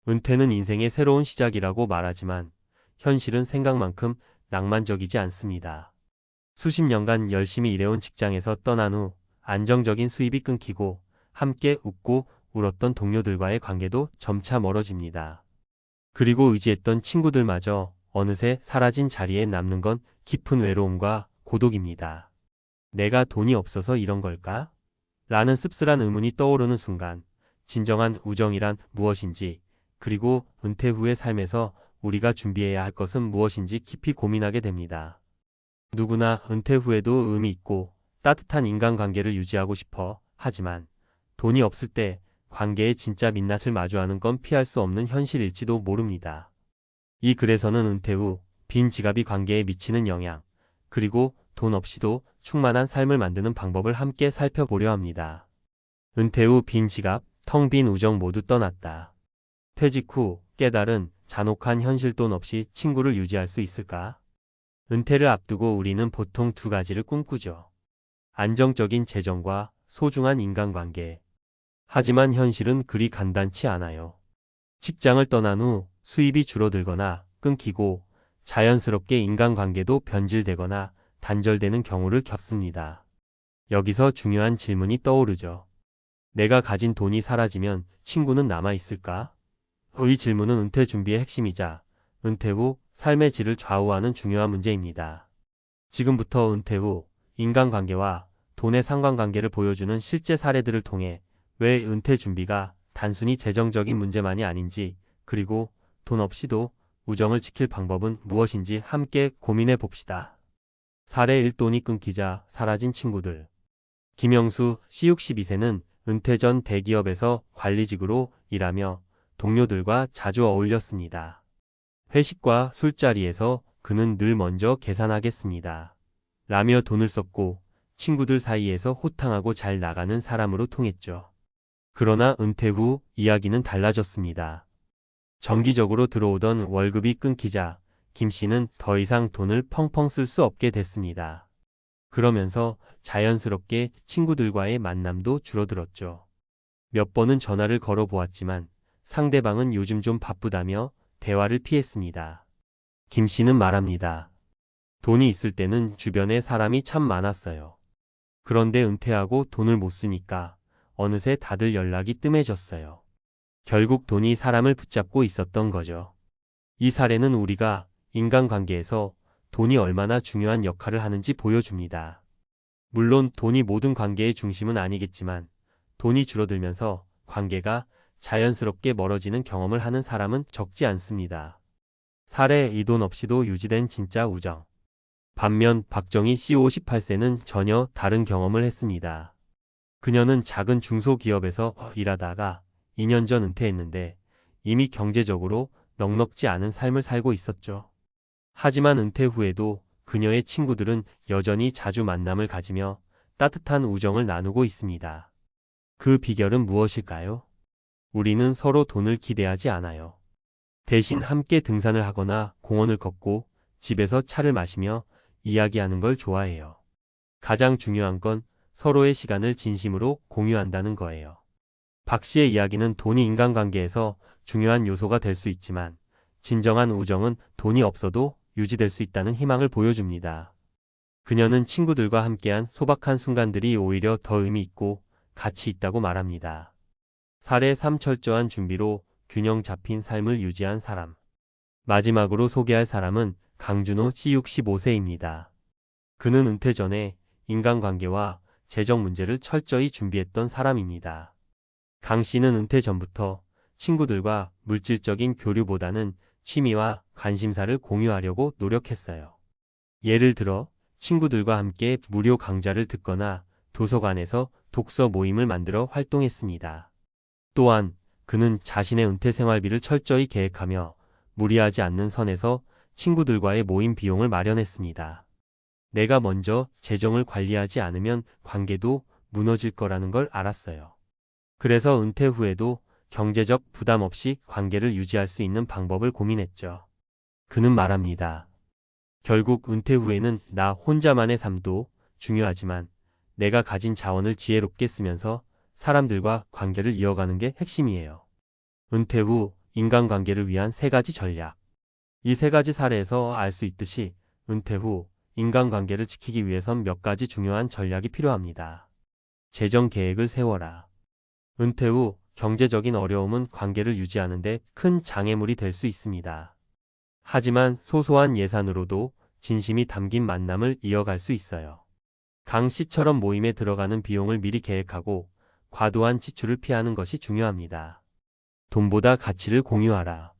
은퇴는 인생의 새로운 시작이라고 말하지만 현실은 생각만큼 낭만적이지 않습니다. 수십 년간 열심히 일해온 직장에서 떠난 후 안정적인 수입이 끊기고 함께 웃고 울었던 동료들과의 관계도 점차 멀어집니다. 그리고 의지했던 친구들마저 어느새 사라진 자리에 남는 건 깊은 외로움과 고독입니다. 내가 돈이 없어서 이런 걸까? 라는 씁쓸한 의문이 떠오르는 순간 진정한 우정이란 무엇인지, 그리고 은퇴 후의 삶에서 우리가 준비해야 할 것은 무엇인지 깊이 고민하게 됩니다. 누구나 은퇴 후에도 의미 있고 따뜻한 인간관계를 유지하고 싶어 하지만 돈이 없을 때 관계의 진짜 민낯을 마주하는 건 피할 수 없는 현실일지도 모릅니다. 이 글에서는 은퇴 후 빈 지갑이 관계에 미치는 영향, 그리고 돈 없이도 충만한 삶을 만드는 방법을 함께 살펴보려 합니다. 은퇴 후 빈 지갑, 텅 빈 우정 모두 떠났다. 퇴직 후 깨달은 잔혹한 현실. 돈 없이 친구를 유지할 수 있을까? 은퇴를 앞두고 우리는 보통 두 가지를 꿈꾸죠. 안정적인 재정과 소중한 인간관계. 하지만 현실은 그리 간단치 않아요. 직장을 떠난 후 수입이 줄어들거나 끊기고 자연스럽게 인간관계도 변질되거나 단절되는 경우를 겪습니다. 여기서 중요한 질문이 떠오르죠. 내가 가진 돈이 사라지면 친구는 남아있을까? 이 질문은 은퇴 준비의 핵심이자 은퇴 후 삶의 질을 좌우하는 중요한 문제입니다. 지금부터 은퇴 후 인간관계와 돈의 상관관계를 보여주는 실제 사례들을 통해 왜 은퇴 준비가 단순히 재정적인 문제만이 아닌지, 그리고 돈 없이도 우정을 지킬 방법은 무엇인지 함께 고민해 봅시다. 사례 1. 돈이 끊기자 사라진 친구들. 김영수 씨 62세는 은퇴 전 대기업에서 관리직으로 일하며 동료들과 자주 어울렸습니다. 회식과 술자리에서 그는 늘 먼저 계산하겠습니다 라며 돈을 썼고 친구들 사이에서 호탕하고 잘 나가는 사람으로 통했죠. 그러나 은퇴 후 이야기는 달라졌습니다. 정기적으로 들어오던 월급이 끊기자 김 씨는 더 이상 돈을 펑펑 쓸 수 없게 됐습니다. 그러면서 자연스럽게 친구들과의 만남도 줄어들었죠. 몇 번은 전화를 걸어보았지만 상대방은 요즘 좀 바쁘다며 대화를 피했습니다. 김 씨는 말합니다. 돈이 있을 때는 주변에 사람이 참 많았어요. 그런데 은퇴하고 돈을 못 쓰니까 어느새 다들 연락이 뜸해졌어요. 결국 돈이 사람을 붙잡고 있었던 거죠. 이 사례는 우리가 인간관계에서 돈이 얼마나 중요한 역할을 하는지 보여줍니다. 물론 돈이 모든 관계의 중심은 아니겠지만 돈이 줄어들면서 관계가 자연스럽게 멀어지는 경험을 하는 사람은 적지 않습니다. 사례 2. 돈 없이도 유지된 진짜 우정. 반면 박정희 씨 58세는 전혀 다른 경험을 했습니다. 그녀는 작은 중소기업에서 일하다가 2년 전 은퇴했는데 이미 경제적으로 넉넉지 않은 삶을 살고 있었죠. 하지만 은퇴 후에도 그녀의 친구들은 여전히 자주 만남을 가지며 따뜻한 우정을 나누고 있습니다. 그 비결은 무엇일까요? 우리는 서로 돈을 기대하지 않아요. 대신 함께 등산을 하거나 공원을 걷고 집에서 차를 마시며 이야기하는 걸 좋아해요. 가장 중요한 건 서로의 시간을 진심으로 공유한다는 거예요. 박 씨의 이야기는 돈이 인간관계에서 중요한 요소가 될 수 있지만 진정한 우정은 돈이 없어도 유지될 수 있다는 희망을 보여줍니다. 그녀는 친구들과 함께한 소박한 순간들이 오히려 더 의미 있고 가치 있다고 말합니다. 사례 3. 철저한 준비로 균형 잡힌 삶을 유지한 사람. 마지막으로 소개할 사람은 강준호 씨 65세입니다. 그는 은퇴 전에 인간관계와 재정 문제를 철저히 준비했던 사람입니다. 강 씨는 은퇴 전부터 친구들과 물질적인 교류보다는 취미와 관심사를 공유하려고 노력했어요. 예를 들어 친구들과 함께 무료 강좌를 듣거나 도서관에서 독서 모임을 만들어 활동했습니다. 또한 그는 자신의 은퇴 생활비를 철저히 계획하며 무리하지 않는 선에서 친구들과의 모임 비용을 마련했습니다. 내가 먼저 재정을 관리하지 않으면 관계도 무너질 거라는 걸 알았어요. 그래서 은퇴 후에도 경제적 부담 없이 관계를 유지할 수 있는 방법을 고민했죠. 그는 말합니다. 결국 은퇴 후에는 나 혼자만의 삶도 중요하지만 내가 가진 자원을 지혜롭게 쓰면서 사람들과 관계를 이어가는 게 핵심이에요. 은퇴 후 인간관계를 위한 3가지 전략. 이 3가지 사례에서 알 수 있듯이 은퇴 후 인간관계를 지키기 위해선 몇 가지 중요한 전략이 필요합니다. 재정 계획을 세워라. 은퇴 후 경제적인 어려움은 관계를 유지하는 데 큰 장애물이 될 수 있습니다. 하지만 소소한 예산으로도 진심이 담긴 만남을 이어갈 수 있어요. 강 씨처럼 모임에 들어가는 비용을 미리 계획하고 과도한 지출을 피하는 것이 중요합니다. 돈보다 가치를 공유하라.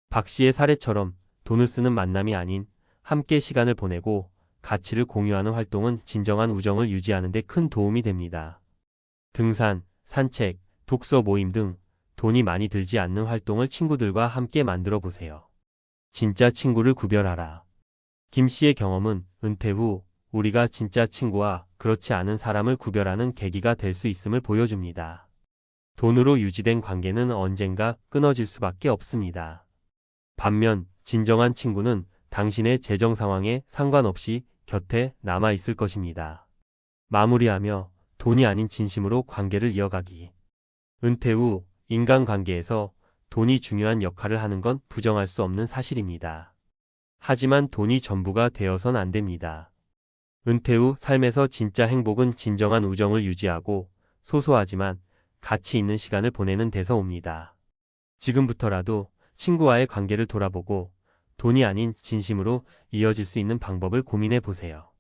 박 씨의 사례처럼 돈을 쓰는 만남이 아닌 함께 시간을 보내고 가치를 공유하는 활동은 진정한 우정을 유지하는 데 큰 도움이 됩니다. 등산, 산책, 독서 모임 등 돈이 많이 들지 않는 활동을 친구들과 함께 만들어 보세요. 진짜 친구를 구별하라. 김 씨의 경험은 은퇴 후 우리가 진짜 친구와 그렇지 않은 사람을 구별하는 계기가 될 수 있음을 보여줍니다. 돈으로 유지된 관계는 언젠가 끊어질 수밖에 없습니다. 반면 진정한 친구는 당신의 재정 상황에 상관없이 곁에 남아 있을 것입니다. 마무리하며 돈이 아닌 진심으로 관계를 이어가기. 은퇴 후 인간관계에서 돈이 중요한 역할을 하는 건 부정할 수 없는 사실입니다. 하지만 돈이 전부가 되어선 안 됩니다. 은퇴 후 삶에서 진짜 행복은 진정한 우정을 유지하고 소소하지만 가치 있는 시간을 보내는 데서 옵니다. 지금부터라도 친구와의 관계를 돌아보고 돈이 아닌 진심으로 이어질 수 있는 방법을 고민해 보세요.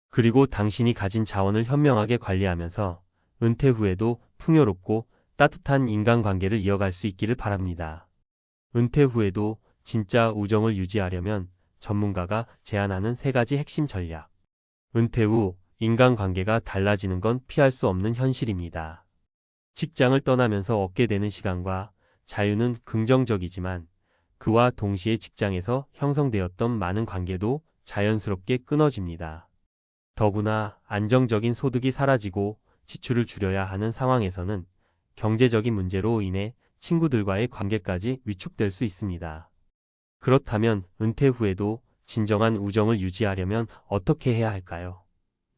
그리고 당신이 가진 자원을 현명하게 관리하면서 은퇴 후에도 풍요롭고 따뜻한 인간관계를 이어갈 수 있기를 바랍니다. 은퇴 후에도 진짜 우정을 유지하려면 전문가가 제안하는 3가지 핵심 전략. 은퇴 후 인간관계가 달라지는 건 피할 수 없는 현실입니다. 직장을 떠나면서 얻게 되는 시간과 자유는 긍정적이지만 그와 동시에 직장에서 형성되었던 많은 관계도 자연스럽게 끊어집니다. 더구나 안정적인 소득이 사라지고 지출을 줄여야 하는 상황에서는 경제적인 문제로 인해 친구들과의 관계까지 위축될 수 있습니다. 그렇다면 은퇴 후에도 진정한 우정을 유지하려면 어떻게 해야 할까요?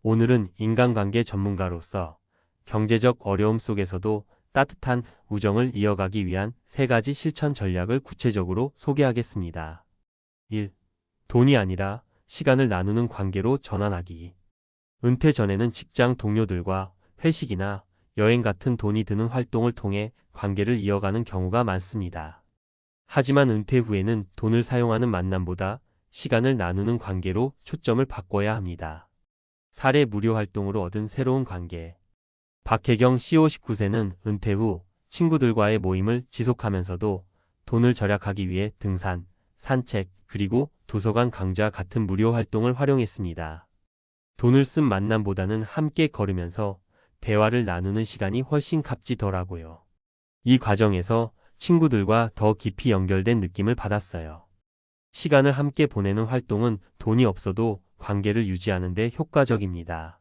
오늘은 인간관계 전문가로서 경제적 어려움 속에서도 따뜻한 우정을 이어가기 위한 3가지 실천 전략을 구체적으로 소개하겠습니다. 1. 돈이 아니라 시간을 나누는 관계로 전환하기. 은퇴 전에는 직장 동료들과 회식이나 여행 같은 돈이 드는 활동을 통해 관계를 이어가는 경우가 많습니다. 하지만 은퇴 후에는 돈을 사용하는 만남보다 시간을 나누는 관계로 초점을 바꿔야 합니다. 사례 무료 활동으로 얻은 새로운 관계. 박혜경 C 59세는 은퇴 후 친구들과의 모임을 지속하면서도 돈을 절약하기 위해 등산, 산책, 그리고 도서관 강좌 같은 무료 활동을 활용했습니다. 돈을 쓴 만남보다는 함께 걸으면서 대화를 나누는 시간이 훨씬 값지더라고요. 이 과정에서 친구들과 더 깊이 연결된 느낌을 받았어요. 시간을 함께 보내는 활동은 돈이 없어도 관계를 유지하는 데 효과적입니다.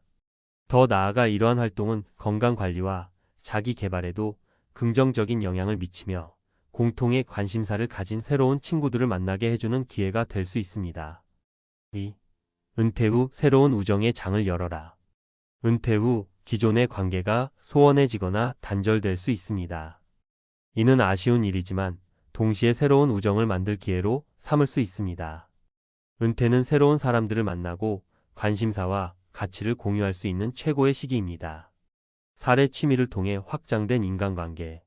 더 나아가 이러한 활동은 건강관리와 자기 개발에도 긍정적인 영향을 미치며 공통의 관심사를 가진 새로운 친구들을 만나게 해주는 기회가 될 수 있습니다. 2. 은퇴 후 새로운 우정의 장을 열어라. 은퇴 후 기존의 관계가 소원해지거나 단절될 수 있습니다. 이는 아쉬운 일이지만 동시에 새로운 우정을 만들 기회로 삼을 수 있습니다. 은퇴는 새로운 사람들을 만나고 관심사와 가치를 공유할 수 있는 최고의 시기입니다. 사례 취미를 통해 확장된 인간관계.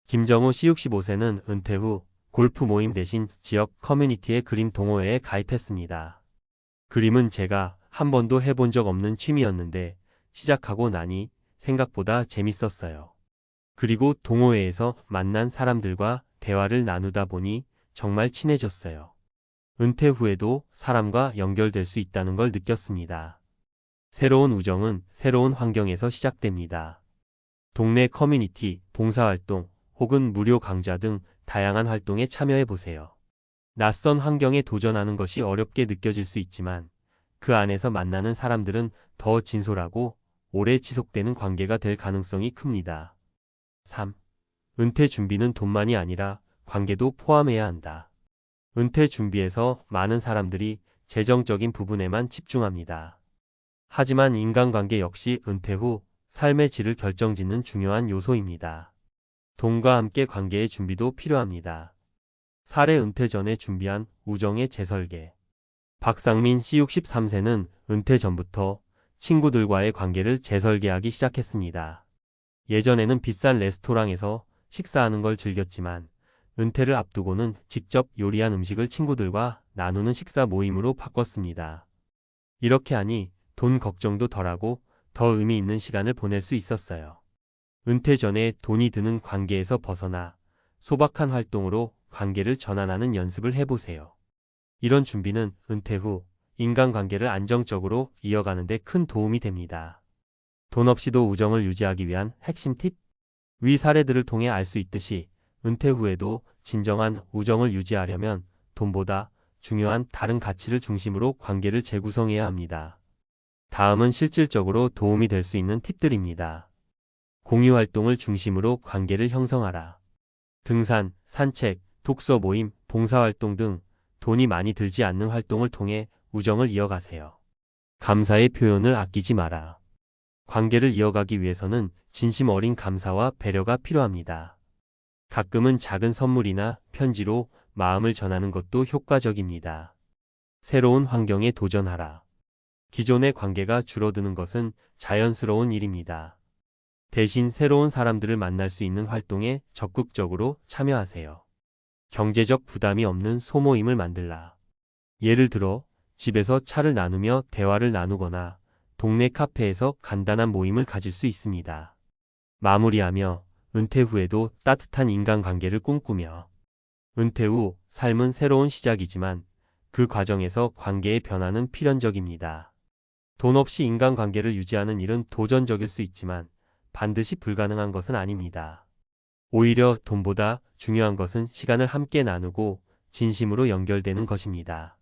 김정우 C 65세는 은퇴 후 골프 모임 대신 지역 커뮤니티의 그림 동호회에 가입했습니다. 그림은 제가 한 번도 해본 적 없는 취미였는데 시작하고 나니 생각보다 재밌었어요. 그리고 동호회에서 만난 사람들과 대화를 나누다 보니 정말 친해졌어요. 은퇴 후에도 사람과 연결될 수 있다는 걸 느꼈습니다. 새로운 우정은 새로운 환경에서 시작됩니다. 동네 커뮤니티, 봉사활동, 혹은 무료 강좌 등 다양한 활동에 참여해 보세요. 낯선 환경에 도전하는 것이 어렵게 느껴질 수 있지만 그 안에서 만나는 사람들은 더 진솔하고 오래 지속되는 관계가 될 가능성이 큽니다. 3. 은퇴 준비는 돈만이 아니라 관계도 포함해야 한다. 은퇴 준비에서 많은 사람들이 재정적인 부분에만 집중합니다. 하지만 인간관계 역시 은퇴 후 삶의 질을 결정짓는 중요한 요소입니다. 돈과 함께 관계의 준비도 필요합니다. 살해 은퇴 전에 준비한 우정의 재설계. 박상민 씨 63세는 은퇴 전부터 친구들과의 관계를 재설계하기 시작했습니다. 예전에는 비싼 레스토랑에서 식사하는 걸 즐겼지만 은퇴를 앞두고는 직접 요리한 음식을 친구들과 나누는 식사 모임으로 바꿨습니다. 이렇게 하니 돈 걱정도 덜하고 더 의미 있는 시간을 보낼 수 있었어요. 은퇴 전에 돈이 드는 관계에서 벗어나 소박한 활동으로 관계를 전환하는 연습을 해보세요. 이런 준비는 은퇴 후 인간관계를 안정적으로 이어가는 데 큰 도움이 됩니다. 돈 없이도 우정을 유지하기 위한 핵심 팁? 위 사례들을 통해 알 수 있듯이 은퇴 후에도 진정한 우정을 유지하려면 돈보다 중요한 다른 가치를 중심으로 관계를 재구성해야 합니다. 다음은 실질적으로 도움이 될 수 있는 팁들입니다. 공유 활동을 중심으로 관계를 형성하라. 등산, 산책, 독서 모임, 봉사활동 등 돈이 많이 들지 않는 활동을 통해 우정을 이어가세요. 감사의 표현을 아끼지 마라. 관계를 이어가기 위해서는 진심 어린 감사와 배려가 필요합니다. 가끔은 작은 선물이나 편지로 마음을 전하는 것도 효과적입니다. 새로운 환경에 도전하라. 기존의 관계가 줄어드는 것은 자연스러운 일입니다. 대신 새로운 사람들을 만날 수 있는 활동에 적극적으로 참여하세요. 경제적 부담이 없는 소모임을 만들라. 예를 들어 집에서 차를 나누며 대화를 나누거나 동네 카페에서 간단한 모임을 가질 수 있습니다. 마무리하며 은퇴 후에도 따뜻한 인간관계를 꿈꾸며. 은퇴 후 삶은 새로운 시작이지만 그 과정에서 관계의 변화는 필연적입니다. 돈 없이 인간관계를 유지하는 일은 도전적일 수 있지만 반드시 불가능한 것은 아닙니다. 오히려 돈보다 중요한 것은 시간을 함께 나누고 진심으로 연결되는 것입니다.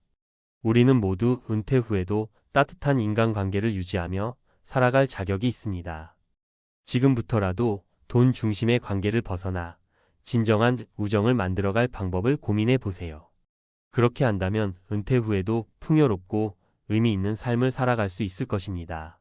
우리는 모두 은퇴 후에도 따뜻한 인간관계를 유지하며 살아갈 자격이 있습니다. 지금부터라도 돈 중심의 관계를 벗어나 진정한 우정을 만들어갈 방법을 고민해 보세요. 그렇게 한다면 은퇴 후에도 풍요롭고 의미 있는 삶을 살아갈 수 있을 것입니다.